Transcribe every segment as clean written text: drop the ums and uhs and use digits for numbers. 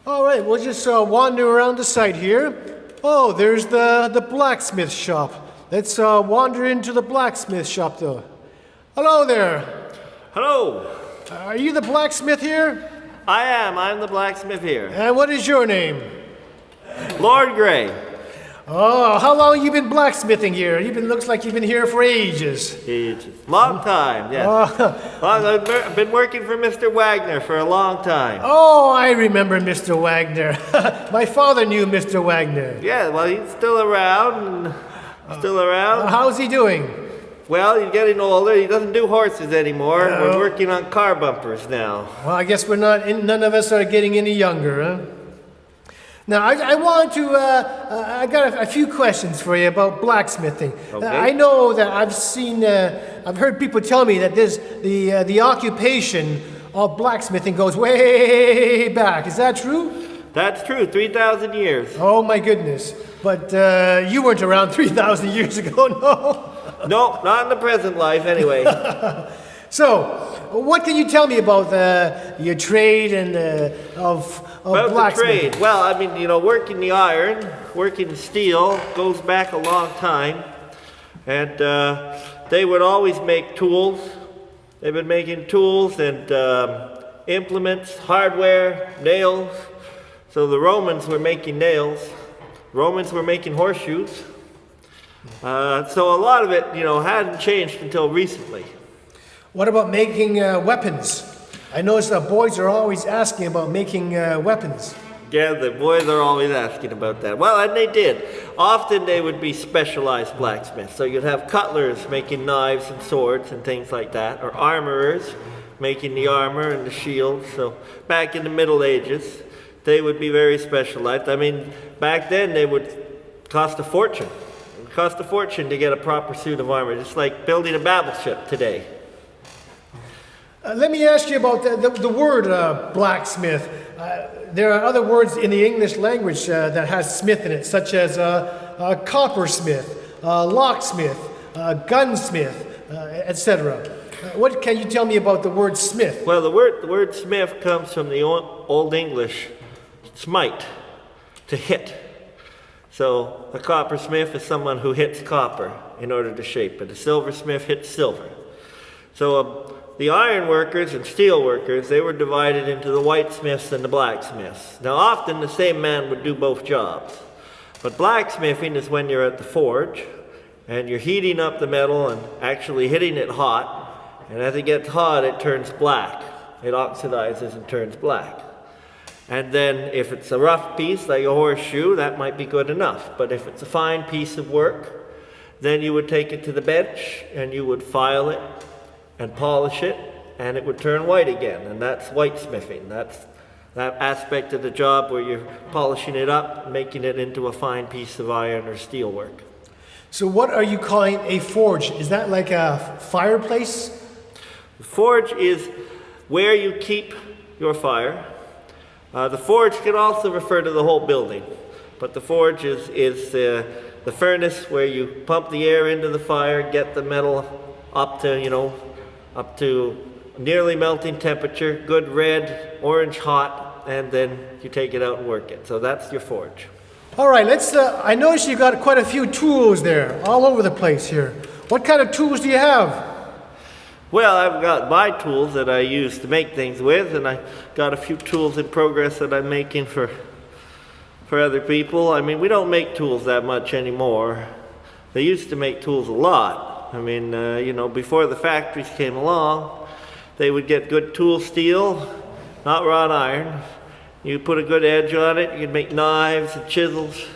All right, we'll just wander around the site here. Oh, there's the blacksmith shop. Let's wander into the blacksmith shop, though. Hello there. Hello. Are you the blacksmith here? I am. I'm the blacksmith here. And what is your name? Lord Gray. Oh, how long you been blacksmithing here? Looks like you've been here for ages. Long time, yes. I've been working for Mr. Wagner for a long time. Oh, I remember Mr. Wagner. My father knew Mr. Wagner. Yeah, well, he's still around. How's he doing? Well, he's getting older. He doesn't do horses anymore. We're working on car bumpers now. Well, I guess none of us are getting any younger, huh? Now, I want to, I got a few questions for you about blacksmithing. Okay. I know that I've heard people tell me that the occupation of blacksmithing goes way back. Is that true? That's true, 3,000 years. Oh my goodness. But you weren't around 3,000 years ago, no? No, not in the present life anyway. So, what can you tell me about your trade and of about blacksmithing? the trade. Well, I mean, working the iron, working steel goes back a long time. And they would always make tools. They've been making tools and implements, hardware, nails. So the Romans were making nails. Romans were making horseshoes. So a lot of it, hadn't changed until recently. What about making weapons? I notice that boys are always asking about making weapons. Yeah, the boys are always asking about that. Well, and they did. Often they would be specialized blacksmiths. So you'd have cutlers making knives and swords and things like that, or armorers making the armor and the shields. So back in the Middle Ages, they would be very specialized. I mean, back then they would cost a fortune. It would cost a fortune to get a proper suit of armor, just like building a battleship today. Let me ask you about the word blacksmith. There are other words in the English language that has smith in it, such as coppersmith, locksmith, gunsmith, etc. What can you tell me about the word smith? Well, the word smith comes from the Old English smite, to hit. So a coppersmith is someone who hits copper in order to shape it. A silversmith hits silver. So the iron workers and steel workers, they were divided into the whitesmiths and the blacksmiths. Now often the same man would do both jobs. But blacksmithing is when you're at the forge and you're heating up the metal and actually hitting it hot. And as it gets hot, it turns black. It oxidizes and turns black. And then if it's a rough piece like a horseshoe, that might be good enough. But if it's a fine piece of work, then you would take it to the bench and you would file it and polish it, and it would turn white again, and that's whitesmithing. That's that aspect of the job where you're polishing it up, making it into a fine piece of iron or steel work. So what are you calling a forge? Is that like a fireplace? The forge is where you keep your fire. The forge can also refer to the whole building, but the forge is the furnace where you pump the air into the fire, get the metal up to nearly melting temperature, good red, orange hot, and then you take it out and work it. So that's your forge. All right, I notice you got quite a few tools there, all over the place here. What kind of tools do you have? Well, I've got my tools that I use to make things with, and I got a few tools in progress that I'm making for other people. I mean, we don't make tools that much anymore. They used to make tools a lot. I mean, before the factories came along, they would get good tool steel, not wrought iron. You put a good edge on it, you could make knives and chisels,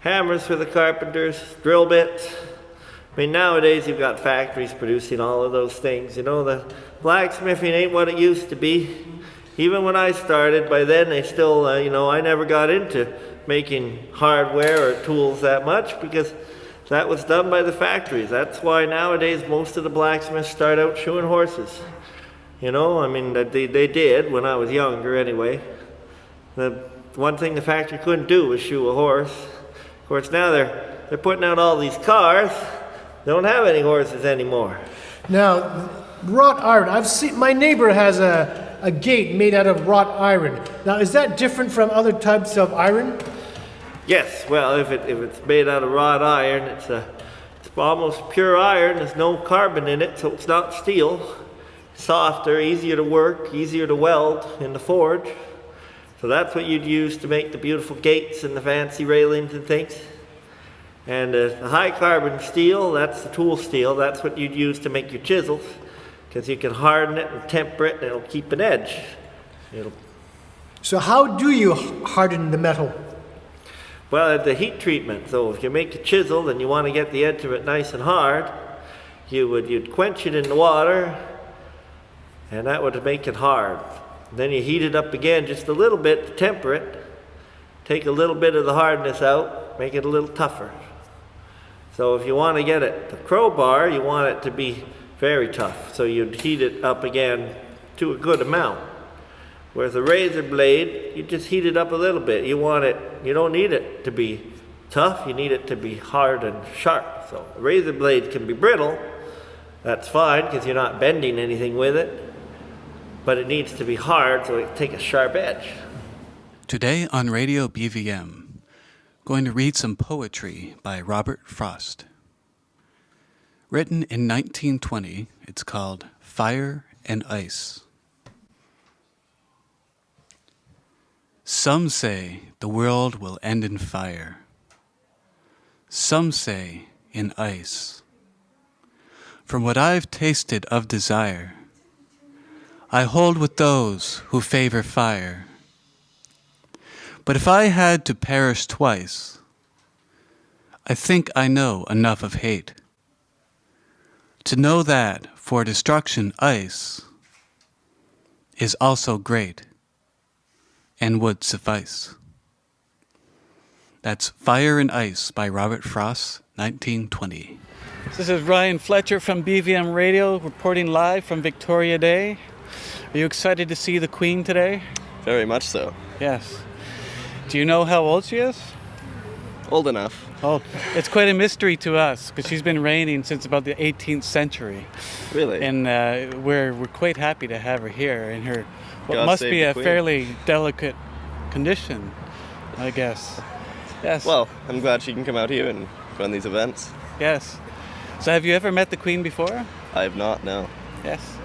hammers for the carpenters, drill bits. I mean, nowadays you've got factories producing all of those things. The blacksmithing ain't what it used to be. Even when I started, by then they still, I never got into making hardware or tools that much because that was done by the factories. That's why nowadays most of the blacksmiths start out shoeing horses. I mean, they did when I was younger anyway. The one thing the factory couldn't do was shoe a horse. Of course, now they're putting out all these cars. They don't have any horses anymore. Now, wrought iron. I've seen my neighbor has a gate made out of wrought iron. Now, is that different from other types of iron? Yes, well, if it's made out of wrought iron, it's almost pure iron. There's no carbon in it, so it's not steel. Softer, easier to work, easier to weld in the forge. So that's what you'd use to make the beautiful gates and the fancy railings and things. And the high carbon steel, that's the tool steel. That's what you'd use to make your chisels, because you can harden it and temper it and it'll keep an edge. So how do you harden the metal? Well, the heat treatment. So if you make a chisel and you want to get the edge of it nice and hard, you'd quench it in the water, and that would make it hard. Then you heat it up again just a little bit to temper it, take a little bit of the hardness out, make it a little tougher. So if you want to get it, the crowbar, you want it to be very tough. So you'd heat it up again to a good amount. Whereas a razor blade, you just heat it up a little bit. You don't need it to be tough, you need it to be hard and sharp. So a razor blade can be brittle, that's fine because you're not bending anything with it. But it needs to be hard so it take a sharp edge. Today on Radio BVM, going to read some poetry by Robert Frost. Written in 1920, it's called Fire and Ice. Some say the world will end in fire. Some say in ice. From what I've tasted of desire, I hold with those who favor fire. But if I had to perish twice, I think I know enough of hate to know that for destruction ice is also great and would suffice. That's Fire and Ice by Robert Frost, 1920. This is Ryan Fletcher from BVM Radio, reporting live from Victoria Day. Are you excited to see the Queen today? Very much so. Yes. Do you know how old she is? Old enough. Oh, it's quite a mystery to us because she's been reigning since about the 18th century. Really? And we're quite happy to have her here in her what God must save be the a Queen. fairly delicate condition, I guess. Yes. Well, I'm glad she can come out here and run these events. Yes. So have you ever met the Queen before? I have not, no. Yes.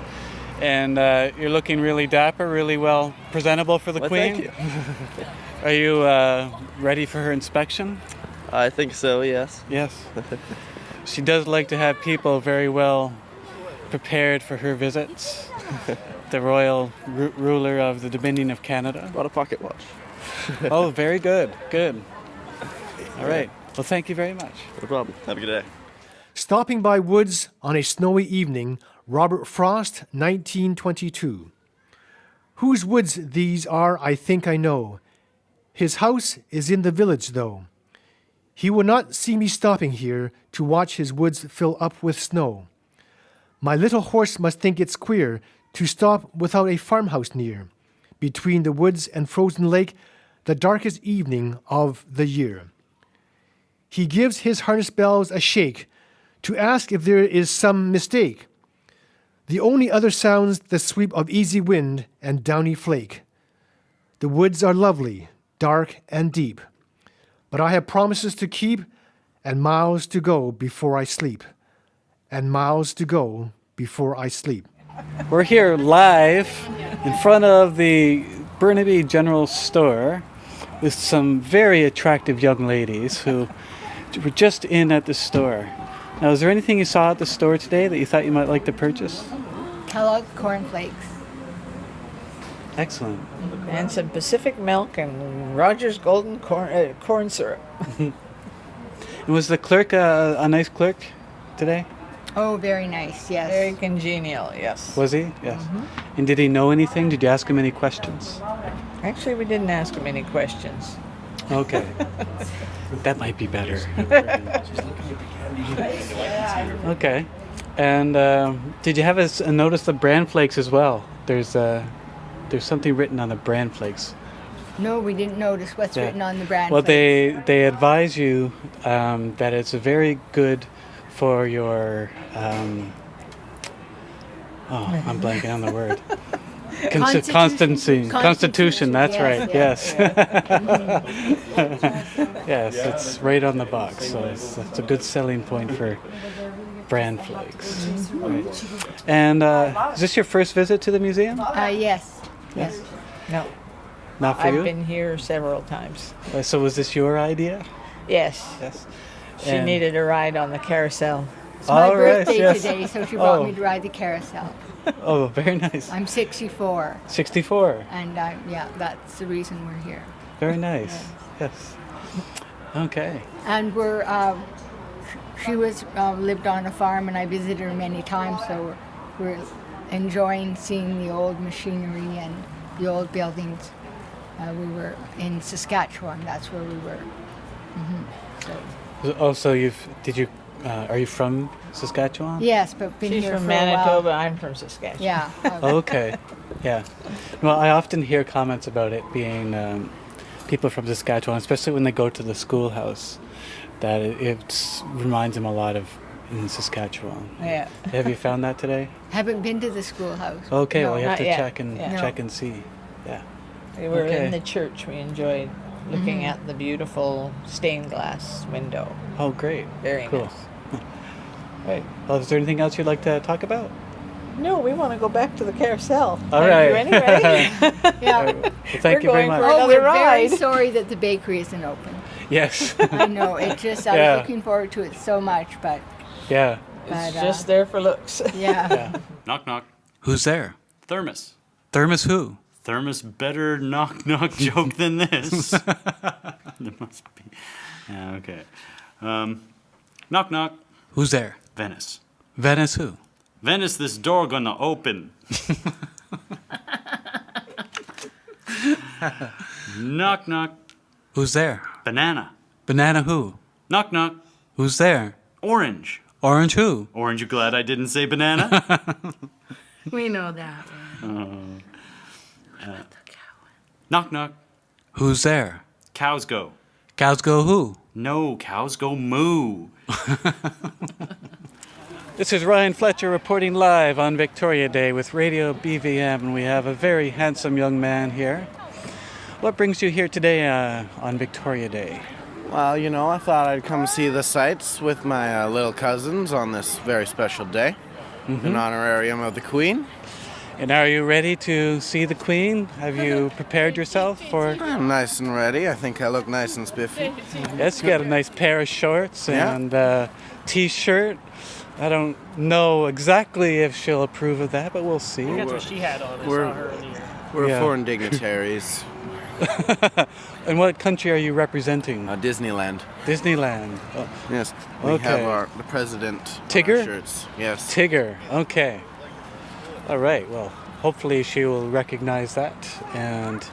And you're looking really dapper, really well presentable for the Well, Queen. thank you. Are you ready for her inspection? I think so, yes. Yes. She does like to have people very well prepared for her visits. The royal ruler of the Dominion of Canada. Brought a pocket watch. Oh, very good. Good. All right. Well, thank you very much. No problem. Have a good day. Stopping by woods on a snowy evening, Robert Frost, 1922. Whose woods these are, I think I know. His house is in the village, though. He will not see me stopping here to watch his woods fill up with snow. My little horse must think it's queer to stop without a farmhouse near, between the woods and frozen lake, the darkest evening of the year. He gives his harness bells a shake to ask if there is some mistake. The only other sounds the sweep of easy wind and downy flake. The woods are lovely, dark and deep, but I have promises to keep and miles to go before I sleep, and miles to go before I sleep. We're here live in front of the Burnaby General Store with some very attractive young ladies who were just in at the store. Now, is there anything you saw at the store today that you thought you might like to purchase? Kellogg cornflakes. Excellent. And some Pacific milk and Rogers Golden corn syrup. And was the clerk a nice clerk today? Oh, very nice, yes. Very congenial, yes. Was he? Yes. And did he know anything? Did you ask him any questions? Actually, we didn't ask him any questions. Okay. That might be better. Okay. And did you have a notice of bran flakes as well? There's something written on the bran flakes. No, we didn't notice what's written on the brand. Well, plates. they advise you that it's very good for your. I'm blanking on the word. Constitution, that's Yes, right, yes, yes. Yes, it's right on the box, so it's a good selling point for bran flakes. Right. And is this your first visit to the museum? Yes. Yes. No, Not for I've you? been here several times. So was this your idea? Yes. Yes. She And- needed a ride on the carousel. It's my All right, birthday yes. today, so she brought Oh. me to ride the carousel. Oh, very nice. I'm 64, 64. and yeah, that's the reason we're here. Very nice. Yes. Okay. And she was lived on a farm, and I visited her many times, so we're enjoying seeing the old machinery and the old buildings. We were in Saskatchewan. That's where we were. So, Oh, so are you from Saskatchewan? yes, but been She's here from for a Manitoba. while. I'm from Saskatchewan. Yeah. Okay. Yeah. Well, I often hear comments about it being people from Saskatchewan, especially when they go to the schoolhouse, that it reminds them a lot of in Saskatchewan. Yeah. Have you found that today? Haven't been to the schoolhouse. Okay, No. well, you have Not to yet. check and Yeah. check and see. Yeah. We were Okay. in the church. We enjoyed looking at the beautiful stained glass window. Oh, great. Very Cool. nice. Right. Well, is there anything else you'd like to talk about? No, we want to go back to the carousel. All Thank right. you anyway. Yeah. Well, thank you very going much. for Oh, another we're very ride. sorry that the bakery isn't open. Yes. I know. It just, I Yeah. was looking forward to it so much, but Yeah. It's But, just there for looks. yeah. Knock knock. Who's there? Thermos. Thermos who? Thermos better knock knock joke than this. There must be. Yeah, okay. Knock knock. Who's there? Venice. Venice who? Venice, this door gonna open. Knock knock. Who's there? Banana. Banana who? Knock knock. Who's there? Orange. Orange who? Orange, you glad I didn't say banana? We know that. Knock knock. Who's there? Cows go. Cows go who? No, cows go moo. This is Ryan Fletcher reporting live on Victoria Day with Radio BVM, and we have a very handsome young man here. What brings you here today on Victoria Day? Well, I thought I'd come see the sights with my little cousins on this very special day, in honorarium of the Queen. And are you ready to see the Queen? Have you prepared yourself for... I'm nice and ready. I think I look nice and spiffy. Yes, you got a nice pair of shorts Yeah. and t-shirt. I don't know exactly if she'll approve of that, but we'll see. That's what she had on. I We're- saw her earlier. We're Yeah. foreign dignitaries. And what country are you representing? Disneyland. Disneyland. Oh, Yes, we Okay. have the president Tigger? shirts. Yes. Tigger. Okay. All right. Well, hopefully she will recognize that and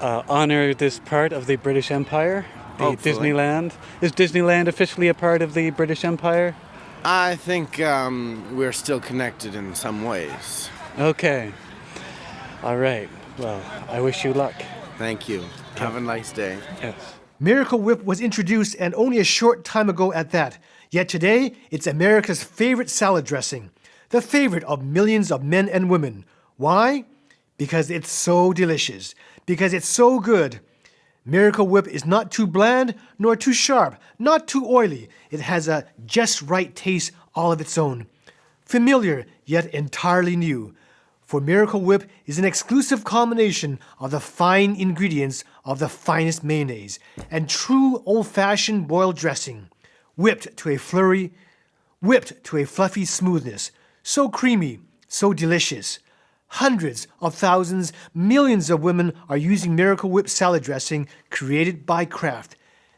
honor this part of the British Empire, the Hopefully. Disneyland. Is Disneyland officially a part of the British Empire? I think we're still connected in some ways. Okay. All right. Well, I wish you luck. Thank you. Have a nice day. Yes. Miracle Whip was introduced and only a short time ago at that. Yet today, it's America's favorite salad dressing. The favorite of millions of men and women. Why? Because it's so delicious. Because it's so good. Miracle Whip is not too bland nor too sharp, not too oily. It has a just right taste all of its own. Familiar yet entirely new. For Miracle Whip is an exclusive combination of the fine ingredients of the finest mayonnaise and true old-fashioned boiled dressing, whipped to a flurry, whipped to a fluffy smoothness, so creamy, so delicious. Hundreds of thousands, millions of women are using Miracle Whip salad dressing created by Kraft.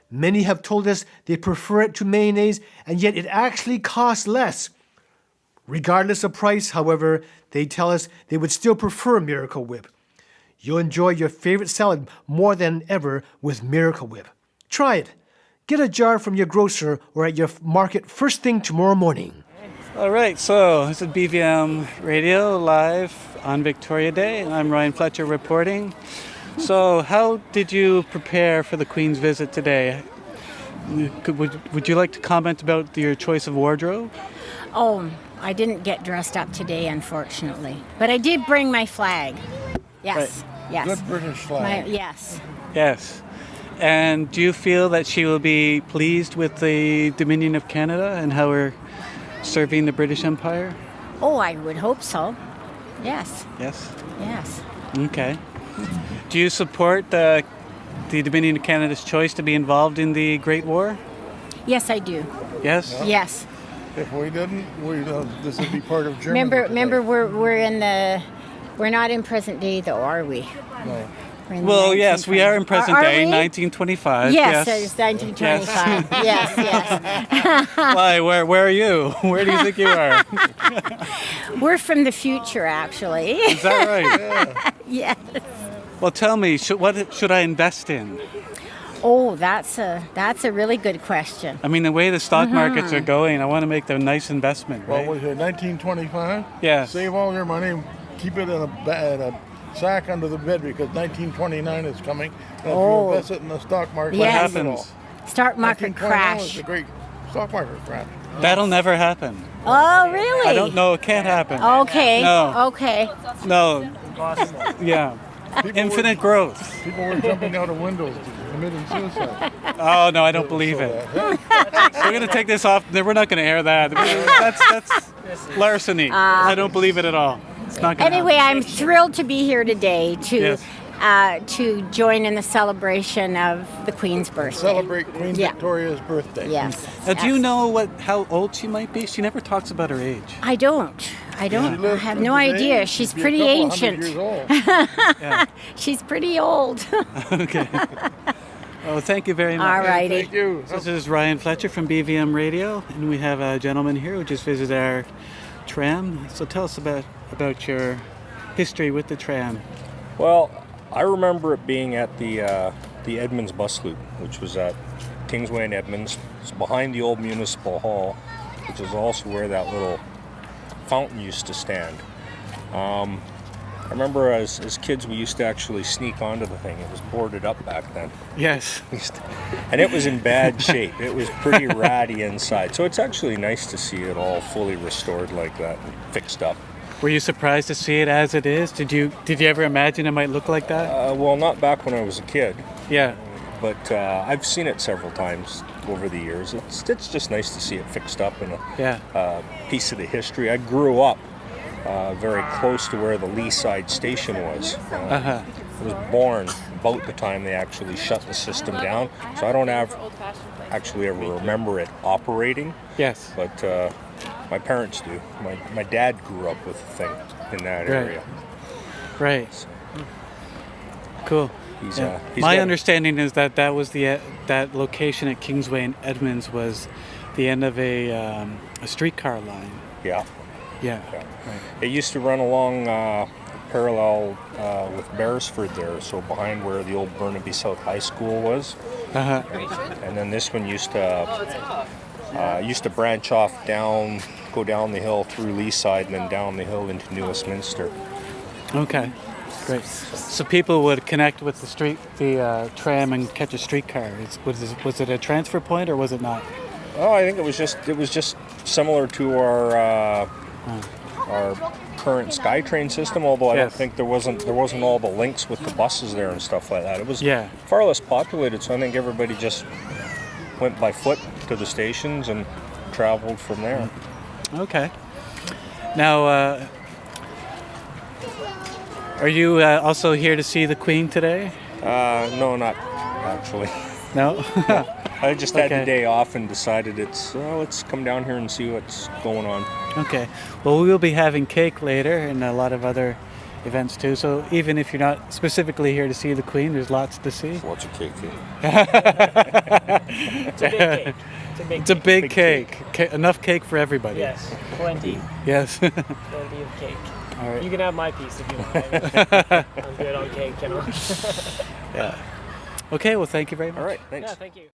Many have told us they prefer it to mayonnaise, and yet it actually costs less. Regardless of price, however, they tell us they would still prefer Miracle Whip. You'll enjoy your favorite salad more than ever with Miracle Whip. Try it. Get a jar from your grocer or at your market first thing tomorrow morning. All right, so this is BVM Radio live on Victoria Day. I'm Ryan Fletcher reporting. So how did you prepare for the Queen's visit today? Would you like to comment about your choice of wardrobe? Oh, I didn't get dressed up today, unfortunately. But I did bring my flag. Yes, yes. Good British flag. Yes. Yes. And do you feel that she will be pleased with the Dominion of Canada and how we're serving the British Empire? Oh, I would hope so. Yes, Yes. yes. Okay. Do you support the Dominion of Canada's choice to be involved in the Great War? Yes, I do. Yes? Yes. If we didn't, this would be part of Germany. Remember, we're not in present day, though, are we? No. We're in the Well, yes, we are in present Are day, we? 1925. Yes, it's 1925. Yes, yes. Why? Where are you? Where do you think you are? We're from the future, actually. Is that right? Yes. Well, tell me, what should I invest in? Oh, that's a really good question. I mean, the way the stock markets are going, I want to make a nice investment, What right? was it, 1925? Yeah. Save all your money, keep it in a sack under the bed because 1929 is coming. And if you invest it in the stock market, Yes. you What get it all. happens? Stock market 1929 is crash. a great stock market crash. That'll never happen. Oh, really? I don't know. It can't happen. Okay. No. Okay. No. Yeah. Infinite growth. People were jumping out of windows, committing suicide. Oh, no, I don't believe it. We're going to take this off. We're not going to air that. That's larceny. I don't believe it at all. It's not going to Anyway, I'm thrilled to be here today Yes. to join in the celebration of the Queen's birthday. Celebrate Queen Yeah. Victoria's birthday. Yes. Now, do you know how old she might be? She never talks about her age. I don't. I have no idea. She's Be a pretty couple hundred ancient. years old. She's pretty old. Okay. Oh, thank you very much. All righty. Thank you. This is Ryan Fletcher from BVM Radio, and we have a gentleman here who just visited our tram. So tell us about your history with the tram. Well, I remember it being at the Edmonds bus loop, which was at Kingsway and Edmonds. It's behind the old municipal hall, which is also where that little fountain used to stand. I remember as kids we used to actually sneak onto the thing. It was boarded up back then. Yes. And it was in bad shape. It was pretty ratty inside. So it's actually nice to see it all fully restored like that and fixed up. Were you surprised to see it as it is? Did you ever imagine it might look like that? Well, not back when I was a kid, Yeah. but I've seen it several times over the years. It's just nice to see it fixed up in Yeah. a piece of the history. I grew up very close to where the Leaside station was. Uh-huh. I was born about the time they actually shut the system down, so I don't actually ever remember it operating, Yes. but my parents do. My dad grew up with the thing in that area. Right. Cool. He's My got- understanding is that was that location at Kingsway and Edmonds was the end of a streetcar line. Yeah. Yeah. It used to run along parallel with Beresford there, so behind where the old Burnaby South High School was. Uh-huh. And then this one used to branch off down, go down the hill through Leaside and then down the hill into New Westminster. Okay. Great. So people would connect with the tram and catch a streetcar. Was it a transfer point or was it not? Oh, I think it was just similar to our current SkyTrain system. Although I don't Yes. think there wasn't all the links with the buses there and stuff like that. It was Yeah. far less populated, so I think everybody just went by foot to the stations and traveled from there. Okay. Now, are you also here to see the Queen today? No, not actually. No. I just had Okay. the day off and decided let's come down here and see what's going on. Okay. Well, we will be having cake later and a lot of other events too. So even if you're not specifically here to see the Queen, there's lots to see. Lots of cake here. It's a big cake. It's a big cake. Enough cake for everybody. Yes, plenty. Yes. Plenty of cake. All right. You can have my piece if you want. I'm good on cake, you know. Yeah. Okay. Well, thank you very much. All right, thanks. Yeah, thank you.